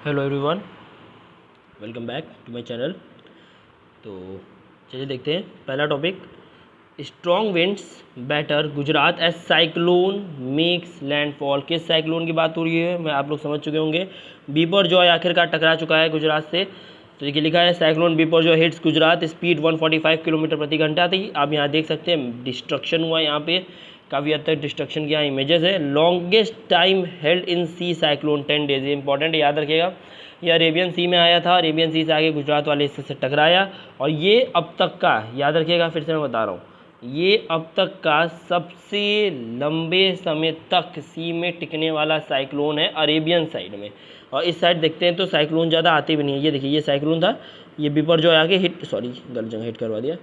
Hello everyone, welcome back to my channel. तो चलिए देखते हैं पहला topic, strong winds batter Gujarat as cyclone makes landfall. किस साइक्लोन की बात हो रही है मैं आप लोग समझ चुके होंगे। बिपरजॉय आखिरकार टकरा चुका है गुजरात से। तो ये लिखा है cyclone Biparjoy hits Gujarat, speed 145 kilometre प्रति घंटा थी। आप यहाँ देख सकते हैं डिस्ट्रक्शन हुआ, यहाँ पे काफ़ी हद तक डिस्ट्रक्शन की यहाँ इमेजेस है। Longest time held in sea cyclone 10 days, ये इंपॉर्टेंट याद रखिएगा। ये अरेबियन सी में आया था, अरेबियन सी से आगे गुजरात वाले हिस्से से टकराया और ये अब तक का, याद रखिएगा फिर से मैं बता रहा हूँ, ये अब तक का सबसे लंबे समय तक सी में टिकने वाला साइक्लोन है अरेबियन साइड में। और इस साइड देखते हैं तो साइक्लोन ज़्यादा आते भी नहीं है। ये देखिए ये साइक्लोन था, ये बिपरजॉय आके हिट, सॉरी गलत जगह हिट करवा दिया।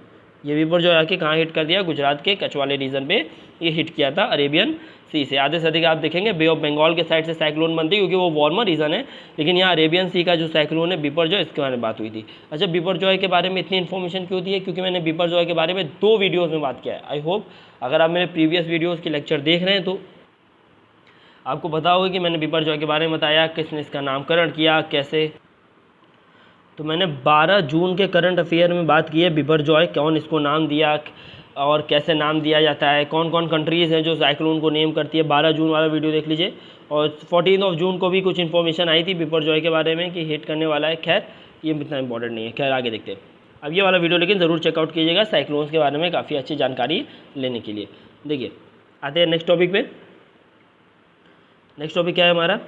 ये बिपरजॉय आके कहाँ हिट कर दिया, गुजरात के कच्छ वाले रीजन पे ये हिट किया था अरेबियन सी से। आधे से अधिक आप देखेंगे बे ऑफ बंगाल के साइड से साइक्लोन बनती है क्योंकि वो वार्मर रीजन है, लेकिन यहाँ अरेबियन सी का जो साइक्लोन है बिपरजॉय, इसके बारे में बात हुई थी। अच्छा, बिपरजॉय के बारे में इतनी इन्फॉर्मेशन क्यों दी है? क्योंकि मैंने बिपरजॉय के बारे में 2 वीडियोज़ में बात किया है। आई होप अगर आप मेरे प्रीवियस वीडियोज़ के लेक्चर देख रहे हैं तो आपको पता होगा कि मैंने बिपरजॉय के बारे में बताया, किसने इसका नामकरण किया, कैसे। तो मैंने 12 जून के करंट अफेयर में बात की है बिपरजॉय, कौन इसको नाम दिया और कैसे नाम दिया जाता है, कौन कौन कंट्रीज़ हैं जो साइक्लोन को नेम करती है। 12 जून वाला वीडियो देख लीजिए। और 14 जून को भी कुछ इन्फॉर्मेशन आई थी बिपरजॉय के बारे में कि हिट करने वाला है। खैर ये इतना इंपॉर्टेंट नहीं है, खैर आगे देखते हैं। अब ये वाला वीडियो लेकिन ज़रूर चेकआउट कीजिएगा साइक्लोन्स के बारे में काफ़ी अच्छी जानकारी लेने के लिए। देखिए आते हैं नेक्स्ट टॉपिक पे। नेक्स्ट टॉपिक क्या है हमारा,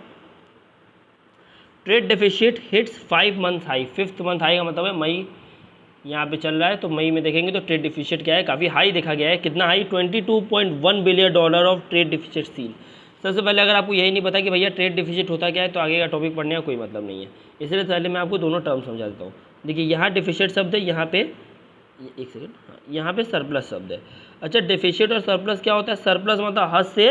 trade deficit hits 5 month high. 5th month high का मतलब है मई यहाँ पे चल रहा है, तो मई में देखेंगे तो ट्रेड डिफिसिट क्या है, काफ़ी हाई देखा गया है। कितना high, $22.1 billion of trade deficit seal. सबसे पहले अगर आपको यही नहीं पता कि भैया ट्रेड डिफिसिट होता क्या है तो आगे का टॉपिक पढ़ने का कोई मतलब नहीं है, इसलिए पहले मैं आपको दोनों टर्म समझा देता हूँ। देखिए यहाँ डिफिसिट शब्द है, यहाँ पे एक सेकेंड, हाँ यहाँ पे सरप्लस शब्द है। अच्छा, डिफिसिट और सरप्लस क्या होता है? सरप्लस मतलब हद से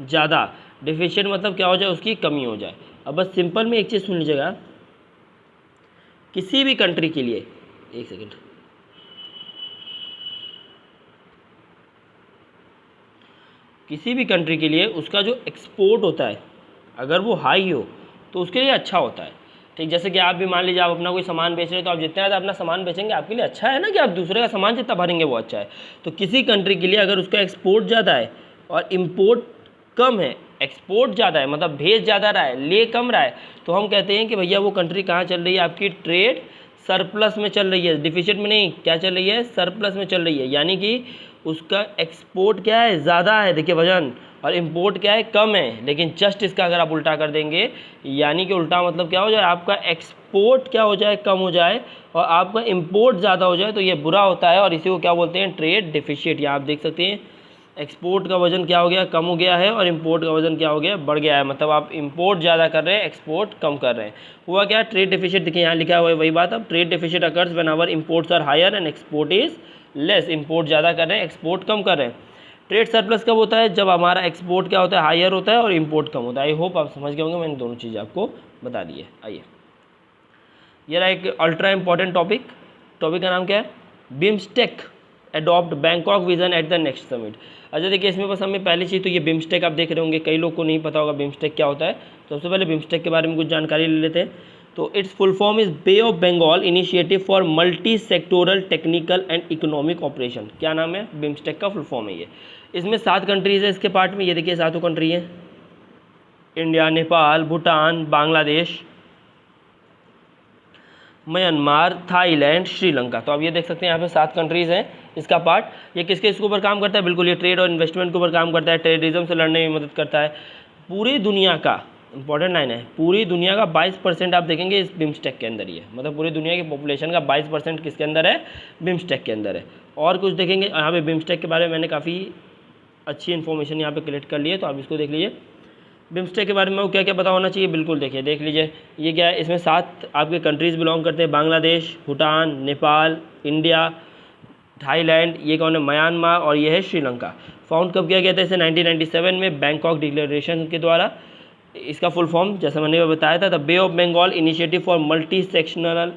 ज़्यादा, डिफिसिट मतलब क्या हो जाए, उसकी कमी हो जाए। अब बस सिंपल में एक चीज़ सुन लीजिएगा, किसी भी कंट्री के लिए, एक सेकेंड, किसी भी कंट्री के लिए उसका जो एक्सपोर्ट होता है अगर वो हाई हो तो उसके लिए अच्छा होता है। ठीक, जैसे कि आप भी मान लीजिए आप अपना कोई सामान बेच रहे हैं तो आप जितना ज़्यादा अपना सामान बेचेंगे आपके लिए अच्छा है ना, कि आप दूसरे का सामान जितना भरेंगे वो अच्छा है। तो किसी कंट्री के लिए अगर उसका एक्सपोर्ट ज़्यादा है और इम्पोर्ट कम है, एक्सपोर्ट ज़्यादा है मतलब भेज ज़्यादा रहा है, ले कम रहा है, तो हम कहते हैं कि भैया वो कंट्री कहाँ चल रही है, आपकी ट्रेड सरप्लस में चल रही है, डिफिसिट में नहीं। क्या चल रही है? सरप्लस में चल रही है, यानी कि उसका एक्सपोर्ट क्या है, ज़्यादा है, देखिए वजन, और इम्पोर्ट क्या है, कम है। लेकिन जस्ट इसका अगर आप उल्टा कर देंगे, यानी कि उल्टा मतलब क्या हो जाए, आपका एक्सपोर्ट क्या हो जाए, कम हो जाए, और आपका इम्पोर्ट ज़्यादा हो जाए, तो ये बुरा होता है और इसी को क्या बोलते हैं, ट्रेड डिफिसिट। यहाँ आप देख सकते हैं एक्सपोर्ट का वजन क्या हो गया, कम हो गया है, और इंपोर्ट का वजन क्या हो गया, बढ़ गया है। मतलब आप इंपोर्ट ज़्यादा कर रहे हैं, एक्सपोर्ट कम कर रहे हैं। हुआ क्या, ट्रेड डेफिसिट, देखिए यहाँ लिखा हुआ है वही बात। अब trade deficit occurs when our imports are higher and export is less. Import ज़्यादा कर रहे हैं, एक्सपोर्ट कम कर रहे हैं। ट्रेड सरप्लस कब होता है? जब हमारा एक्सपोर्ट क्या होता है, हायर होता है, और इंपोर्ट कम होता है। आई होप आप समझ गए होंगे, मैंने दोनों चीज़ आपको बता दी है। आइए, ये रहा एक अल्ट्रा इंपॉर्टेंट टॉपिक। टॉपिक का नाम क्या है, BIMSTEC adopt Bangkok vision at the next summit. अच्छा देखिए, इसमें बस हमें पहली चीज़ तो ये बिम्स्टेक आप देख रहे होंगे, कई लोग को नहीं पता होगा बिम्स्टेक क्या होता है। तो सबसे पहले बिम्स्टेक के बारे में कुछ जानकारी ले लेते हैं। तो its full form is Bay of Bengal initiative for multi sectoral technical and economic operation. क्या नाम है, बिम्स्टेक का फुल फॉर्म है ये। इसमें 7 कंट्रीज है इसके पार्ट में, ये देखिए 7 कंट्री हैं, India, Nepal, Bhutan, Bangladesh, Myanmar, Thailand, Sri Lanka. तो अब ये देख सकते हैं यहाँ पे 7 कंट्रीज़ हैं इसका पार्ट। ये किसके इसके ऊपर काम करता है? बिल्कुल ये ट्रेड और इन्वेस्टमेंट के ऊपर काम करता है, टेररिज्म से लड़ने में मदद करता है। पूरी दुनिया का इंपॉर्टेंट लाइन है, पूरी दुनिया का 22% आप देखेंगे इस बिम्स्टेक के अंदर ही है। मतलब पूरी दुनिया की पॉपुलेशन का 22% किसके अंदर है, बिम्स्टेक के अंदर है। और कुछ देखेंगे यहाँ पे बिम्स्टेक के बारे में मैंने काफ़ी अच्छी इन्फॉर्मेशन यहाँ पे कलेक्ट कर ली है, तो आप इसको देख लीजिए। बिम्स्टेक के बारे में क्या क्या पता होना चाहिए, बिल्कुल देखिए, देख लीजिए ये क्या है। इसमें 7 आपके कंट्रीज़ बिलोंग करते हैं, बांग्लादेश, भूटान, नेपाल, इंडिया, थाईलैंड, ये कौन है, म्यांमार, और ये है श्रीलंका। फाउंड कब किया गया था इसे? 1997 में बैंकॉक डिक्लेरेशन के द्वारा। इसका फुल फॉर्म जैसा मैंने बताया था, the Bay of Bengal initiative for multi sectional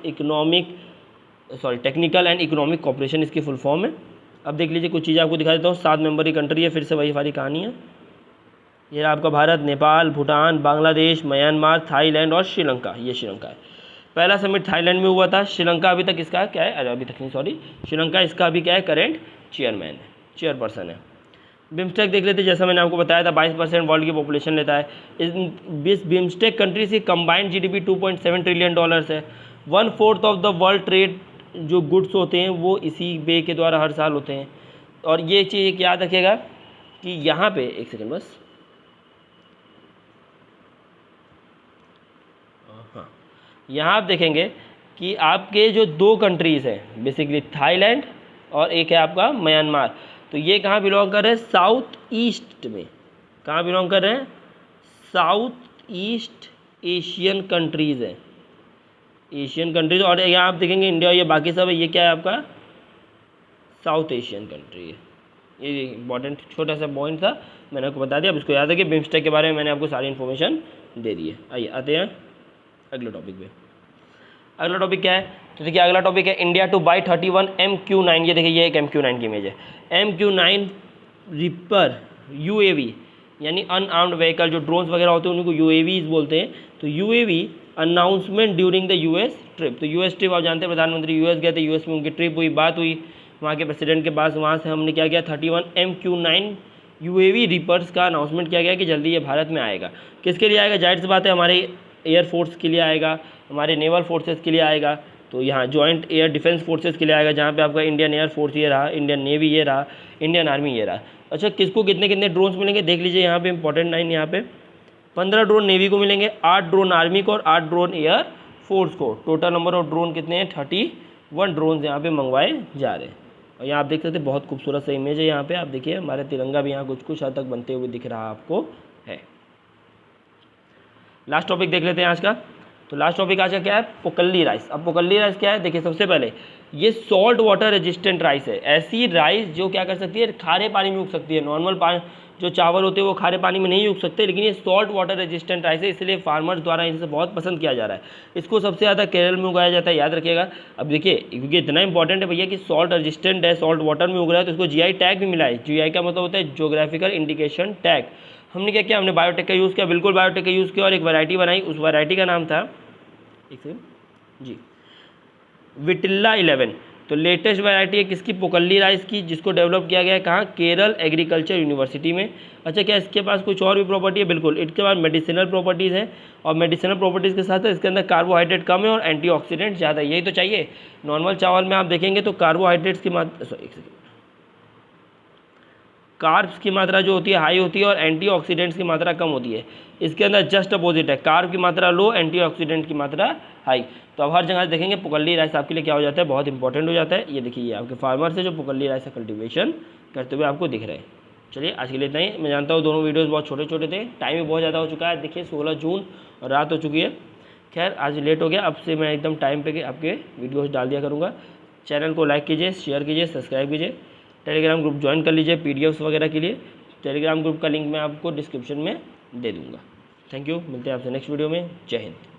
technical and economic cooperation इसकी फुल फॉर्म है। अब देख लीजिए कुछ चीज़ें आपको दिखा देता हूँ। 7 मेंबर की कंट्री है, फिर से वही सारी कहानी है। ये रहा आपका भारत, नेपाल, भूटान, बांग्लादेश, म्यांमार, थाईलैंड और श्रीलंका। ये श्रीलंका है। पहला समिट थाईलैंड में हुआ था। श्रीलंका अभी तक इसका क्या है, अरे अभी तक नहीं सॉरी, श्रीलंका इसका अभी क्या है, करेंट चेयरपर्सन है। बिम्स्टेक देख लेते हैं। जैसा मैंने आपको बताया था 22% वर्ल्ड की पॉपुलेशन लेता है। इस बिम्स्टेक कंट्री से कंबाइंड जीडीपी $2.7 ट्रिलियन है। 1/4 ऑफ द वर्ल्ड ट्रेड जो गुड्स होते हैं वो इसी वे के द्वारा हर साल होते हैं। और ये चीज़ एक याद रखिएगा कि यहाँ पे एक सेकंड बस, हाँ, यहाँ आप देखेंगे कि आपके जो दो कंट्रीज़ हैं बेसिकली थाईलैंड और एक है आपका म्यांमार, तो ये कहाँ बिलोंग कर रहे हैं, साउथ ईस्ट में। कहाँ बिलोंग कर रहे हैं, साउथ ईस्ट एशियन कंट्रीज़ हैं, एशियन कंट्रीज। और यहाँ आप देखेंगे इंडिया, ये बाकी सब है, ये क्या है आपका साउथ एशियन कंट्री है। ये इंपॉर्टेंट छोटा सा पॉइंट था, मैंने आपको बता दिया। अब इसको याद है कि बिम्स्टेक के बारे में मैंने आपको सारी इन्फॉर्मेशन दे दी है। आइए आते हैं अगले टॉपिक पे। अगला टॉपिक क्या है, तो देखिए अगला टॉपिक है इंडिया टू बाई 31 MQ-9। ये देखिए ये एक MQ-9 की इमेज है। MQ-9 रिपर UAV यानी अनआर्म्ड व्हीकल, जो ड्रोन्स वगैरह होते हैं उनको UAVs बोलते हैं। तो UAV announcement during the US trip. तो US ट्रिप आप जानते हैं, प्रधानमंत्री US गए थे, US में उनकी ट्रिप हुई, बात हुई वहाँ के प्रेसिडेंट के पास। वहाँ से हमने क्या किया, 31 MQ-9 UAV रिपर्स का अनाउंसमेंट किया गया कि जल्दी ये भारत में आएगा। किसके लिए आएगा, जाहिर सी बात है हमारे एयरफोर्स के लिए आएगा, हमारे नेवल फोर्सेस के लिए आएगा। तो यहाँ जॉइंट एयर डिफेंस फोर्सेस के लिए आएगा, जहाँ पे आपका इंडियन एयरफोर्स ये रहा, इंडियन नेवी ये रहा, इंडियन आर्मी ये रहा। अच्छा, किसको कितने कितने ड्रोन्स मिलेंगे देख लीजिए यहाँ पे इंपॉर्टेंट लाइन, यहाँ पे 15 ड्रोन नेवी को मिलेंगे, 8 ड्रोन आर्मी को और 8 ड्रोन एयर फोर्स को। टोटल नंबर ऑफ ड्रोन कितने हैं, 31 ड्रोन यहाँ पे मंगवाए जा रहे हैं। और यहाँ आप देख सकते हैं बहुत खूबसूरत सा इमेज है। यहाँ पे आप देखिए हमारा तिरंगा भी यहाँ कुछ हद तक बनते हुए दिख रहा आपको है। लास्ट टॉपिक देख लेते हैं आज का। तो लास्ट टॉपिक आज का क्या है, पोकल्ली राइस। अब पोकल्ली राइस क्या है, देखिए सबसे पहले ये सॉल्ट वाटर रेजिस्टेंट राइस है। ऐसी राइस जो क्या कर सकती है, खारे पानी में उग सकती है। नॉर्मल पानी जो चावल होते हैं वो खारे पानी में नहीं उग सकते, लेकिन ये सॉल्ट वाटर रेजिस्टेंट राइस है, इसलिए फार्मर्स द्वारा इसे बहुत पसंद किया जा रहा है। इसको सबसे ज़्यादा केरल में उगाया जाता है, याद रखिएगा। अब देखिए क्योंकि इतना इंपॉर्टेंट है भैया कि सॉल्ट रेजिस्टेंट है, सॉल्ट वाटर में उग रहा है, तो इसको GI टैग भी मिला है। GI का मतलब होता है जोग्राफिकल इंडिकेशन टैग। हमने क्या किया, हमने बायोटेक का यूज़ किया, बिल्कुल बायोटेक का यूज़ किया और एक वैरायटी बनाई। उस वैरायटी का नाम था, एक सेकंड जी, विटिल्ला 11। तो लेटेस्ट वैरायटी है किसकी, पोकल्ली राइस की, जिसको डेवलप किया गया है कहाँ, केरल एग्रीकल्चर यूनिवर्सिटी में। अच्छा, क्या इसके पास कुछ और भी प्रॉपर्टी है, बिल्कुल इसके पास मेडिसिनल प्रॉपर्टीज़ हैं। और मेडिसिनल प्रॉपर्टीज़ के साथ इसके अंदर कार्बोहाइड्रेट कम है और एंटीऑक्सीडेंट ज़्यादा है। यही तो चाहिए। नॉर्मल चावल में आप देखेंगे तो कार्बोहाइड्रेट्स की मात्रा, एक सेकेंड, कार्ब्स की मात्रा जो होती है हाई होती है और एंटीऑक्सीडेंट्स की मात्रा कम होती है। इसके अंदर जस्ट अपोजिट है, कार्ब की मात्रा लो, एंटीऑक्सीडेंट की मात्रा हाई। तो अब हर जगह देखेंगे पोकल्ली राइस आपके लिए क्या हो जाता है, बहुत इंपॉर्टेंट हो जाता है। ये देखिए ये आपके फार्मर से जो पोकल्ली राइस का कल्टिवेशन करते हुए आपको दिख रहे हैं। चलिए आज के लिए इतना ही। मैं जानता हूँ दोनों वीडियोज़ बहुत छोटे छोटे थे, टाइम भी बहुत ज़्यादा हो चुका है। देखिए 16 जून और रात हो चुकी है। खैर आज लेट हो गया, अब से मैं एकदम टाइम पे आपके वीडियोज़ डाल दिया करूँगा। चैनल को लाइक कीजिए, शेयर कीजिए, सब्सक्राइब कीजिए। टेलीग्राम ग्रुप ज्वाइन कर लीजिए PDFs वगैरह के लिए। टेलीग्राम ग्रुप का लिंक मैं आपको डिस्क्रिप्शन में दे दूँगा। थैंक यू, मिलते हैं आपसे नेक्स्ट वीडियो में। जय हिंद।